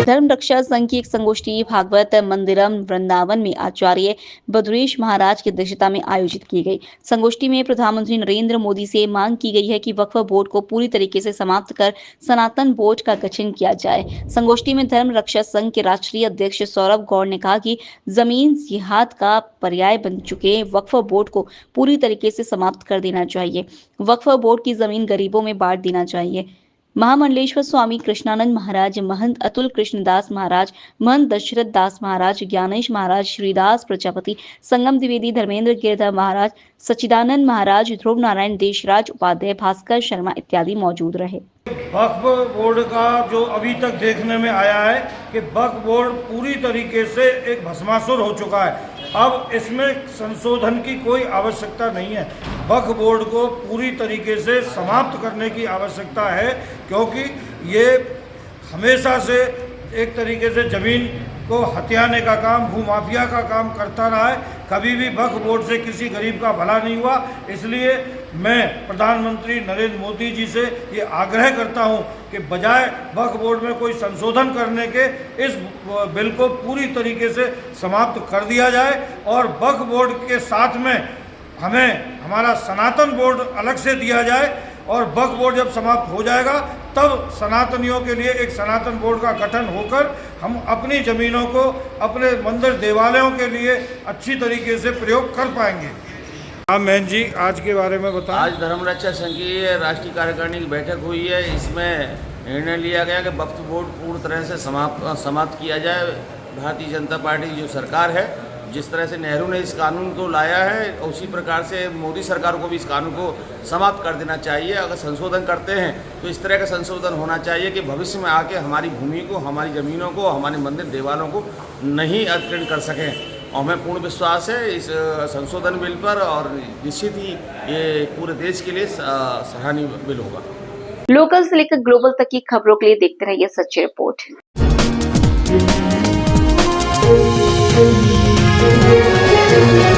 धर्म रक्षा संघ की एक संगोष्ठी भागवत मंदिरम वृंदावन में आचार्य बद्रीश महाराज की अध्यक्षता में आयोजित की गई। संगोष्ठी में प्रधानमंत्री नरेंद्र मोदी से मांग की गई है कि वक्फ बोर्ड को पूरी तरीके से समाप्त कर सनातन बोर्ड का गठन किया जाए। संगोष्ठी में धर्म रक्षा संघ के राष्ट्रीय अध्यक्ष सौरभ गौड़ ने कहा कि जमीन जिहाद का पर्याय बन चुके वक्फ बोर्ड को पूरी तरीके से समाप्त कर देना चाहिए। वक्फ बोर्ड की जमीन गरीबों में बांट देना चाहिए। महामंडलेश्वर स्वामी कृष्णानंद महाराज, महंत अतुल कृष्णदास महाराज, महंत दशरथ दास महाराज, ज्ञानेश महाराज, श्रीदास प्रजापति, संगम द्विवेदी, धर्मेंद्र गिरधर महाराज, सच्चिदानंद महाराज, ध्रुव नारायण देशराज उपाध्याय, भास्कर शर्मा इत्यादि मौजूद रहे। वक्फ बोर्ड का जो अभी तक देखने में आया है कि वक्फ बोर्ड पूरी तरीके से एक भस्मासुर हो चुका है। अब इसमें संशोधन की कोई आवश्यकता नहीं है। वक्फ बोर्ड को पूरी तरीके से समाप्त करने की आवश्यकता है, क्योंकि ये हमेशा से एक तरीके से जमीन को हथियाने का काम, भूमाफिया का काम करता रहा है। कभी भी वक्फ बोर्ड से किसी गरीब का भला नहीं हुआ। इसलिए मैं प्रधानमंत्री नरेंद्र मोदी जी से ये आग्रह करता हूं कि बजाय वक्फ बोर्ड में कोई संशोधन करने के इस बिल को पूरी तरीके से समाप्त कर दिया जाए और वक्फ बोर्ड के साथ में हमें हमारा सनातन बोर्ड अलग से दिया जाए। और वक्फ बोर्ड जब समाप्त हो जाएगा तब सनातनियों के लिए एक सनातन बोर्ड का गठन होकर हम अपनी ज़मीनों को अपने मंदिर देवालयों के लिए अच्छी तरीके से प्रयोग कर पाएंगे। हाँ मैन जी, आज के बारे में बताएं। आज धर्म रक्षा संघ की राष्ट्रीय कार्यकारिणी की बैठक हुई है। इसमें निर्णय लिया गया कि वक्फ बोर्ड पूर्ण तरह से समाप्त किया जाए। भारतीय जनता पार्टी की जो सरकार है, जिस तरह से नेहरू ने इस कानून को लाया है, उसी प्रकार से मोदी सरकार को भी इस कानून को समाप्त कर देना चाहिए। अगर संशोधन करते हैं तो इस तरह का संशोधन होना चाहिए कि भविष्य में आके हमारी भूमि को, हमारी ज़मीनों को, हमारे मंदिर देवालों को नहीं अतिक्रमण कर सकें। और हमें पूर्ण विश्वास है इस संशोधन बिल पर, और निश्चित ही ये पूरे देश के लिए सराहनीय बिल होगा। लोकल से लेकर ग्लोबल तक की खबरों के लिए देखते रहिए सच्ची रिपोर्ट। Thank you.